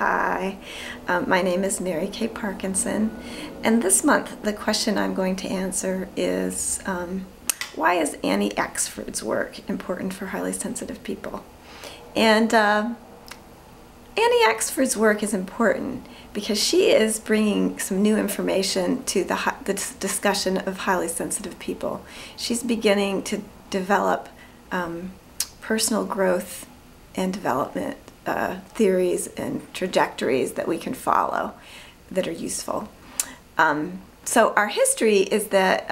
Hi, my name is Mary Kay Parkinson, and this month the question I'm going to answer is why is Annie Axford's work important for highly sensitive people? And Annie Axford's work is important because she is bringing some new information to the discussion of highly sensitive people. She's beginning to develop personal growth and development theories and trajectories that we can follow that are useful. So our history is that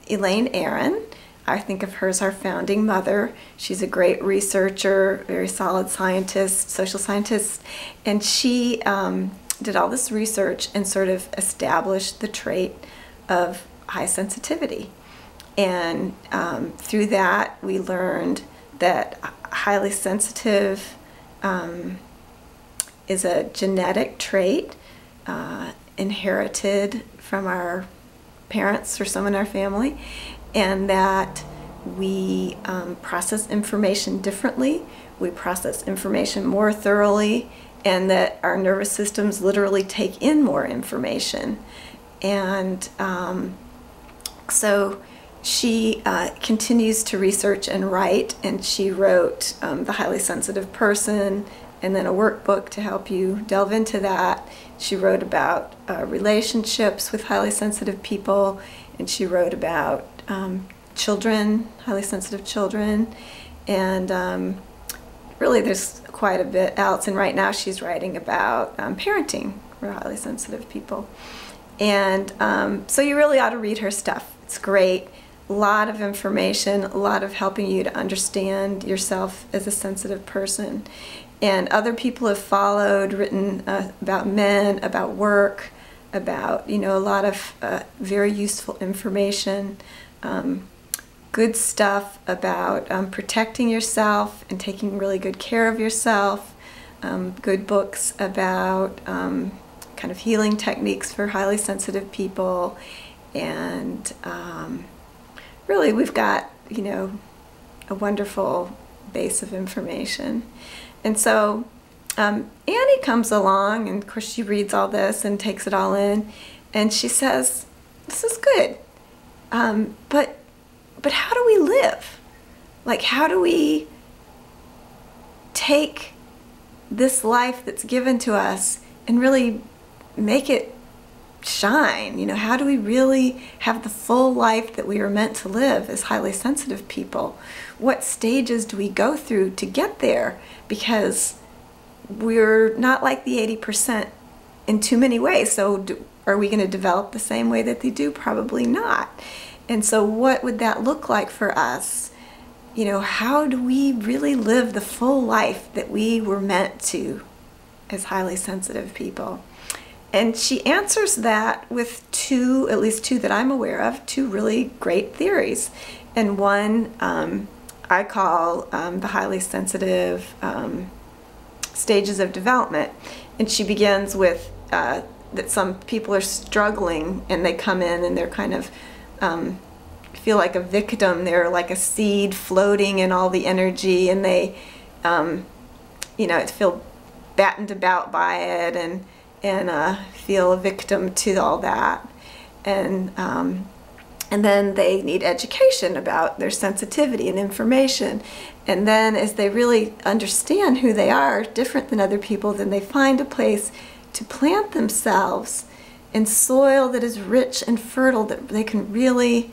Elaine Aron, I think of her as our founding mother. She's a great researcher, very solid scientist, social scientist, and she did all this research and sort of established the trait of high sensitivity. And through that, we learned that highly sensitive is a genetic trait inherited from our parents or someone in our family, and that we process information differently, we process information more thoroughly, and that our nervous systems literally take in more information. And so she continues to research and write, and she wrote The Highly Sensitive Person, and then a workbook to help you delve into that. She wrote about relationships with highly sensitive people, and she wrote about children, highly sensitive children, and really there's quite a bit else. And right now she's writing about parenting for highly sensitive people. And so you really ought to read her stuff. It's great. A lot of information, a lot of helping you to understand yourself as a sensitive person. And other people have followed, written about men, about work, about, a lot of very useful information, good stuff about protecting yourself and taking really good care of yourself, good books about kind of healing techniques for highly sensitive people, and really we've got, a wonderful base of information. And so Annie comes along, and of course she reads all this and takes it all in, and she says, this is good, but how do we live? Like, how do we take this life that's given to us and really make it shine? How do we really have the full life that we are meant to live as highly sensitive people? What stages do we go through to get there? Because we're not like the 80% in too many ways. So are we going to develop the same way that they do? Probably not. And so what would that look like for us? How do we really live the full life that we were meant to as highly sensitive people? And she answers that with at least two that I'm aware of, two really great theories. And one I call the highly sensitive stages of development. And she begins with that some people are struggling, and they come in and they're kind of feel like a victim. They're like a seed floating in all the energy, and they feel battened about by it, and feel a victim to all that, and then they need education about their sensitivity and information. And then as they really understand who they are, different than other people, then they find a place to plant themselves in soil that is rich and fertile, that they can really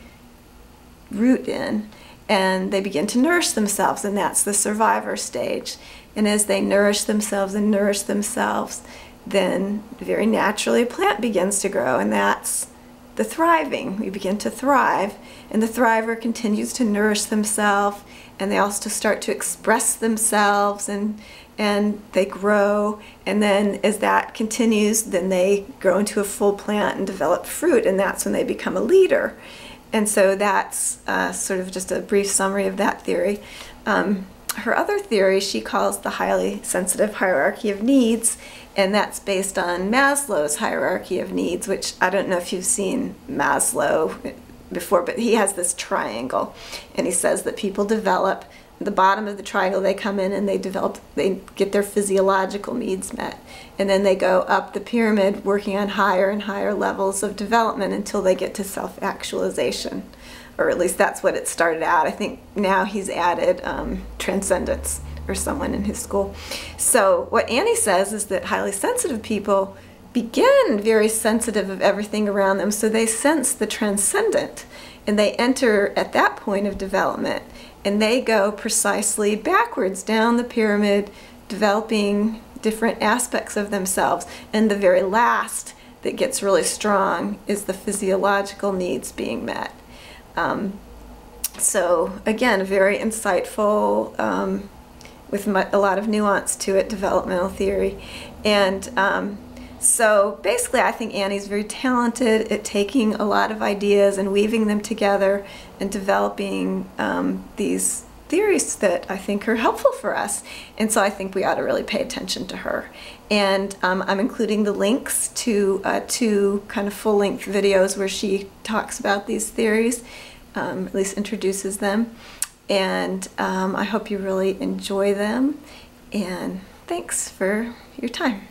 root in, and they begin to nourish themselves, and that's the survivor stage. And as they nourish themselves, then very naturally a plant begins to grow, and that's the thriving. We begin to thrive, and the thriver continues to nourish themselves, and they also start to express themselves, and they grow, and then as that continues, then they grow into a full plant and develop fruit, and that's when they become a leader. And so that's sort of just a brief summary of that theory. Her other theory she calls the highly sensitive hierarchy of needs, and that's based on Maslow's hierarchy of needs, which I don't know if you've seen Maslow before, but he has this triangle, and he says that people develop the bottom of the triangle, they come in and they get their physiological needs met. And then they go up the pyramid working on higher and higher levels of development until they get to self-actualization. Or at least that's what it started out. I think now he's added transcendence, or someone in his school. So what Annie says is that highly sensitive people begin very sensitive of everything around them, so they sense the transcendent, and they enter at that point of development, and they go precisely backwards down the pyramid, developing different aspects of themselves. And the very last that gets really strong is the physiological needs being met. So again, very insightful, with a lot of nuance to it, developmental theory. And so basically I think Annie's very talented at taking a lot of ideas and weaving them together and developing these theories that I think are helpful for us. And so I think we ought to really pay attention to her. And I'm including the links to two kind of full-length videos where she talks about these theories, at least introduces them. And I hope you really enjoy them. And thanks for your time.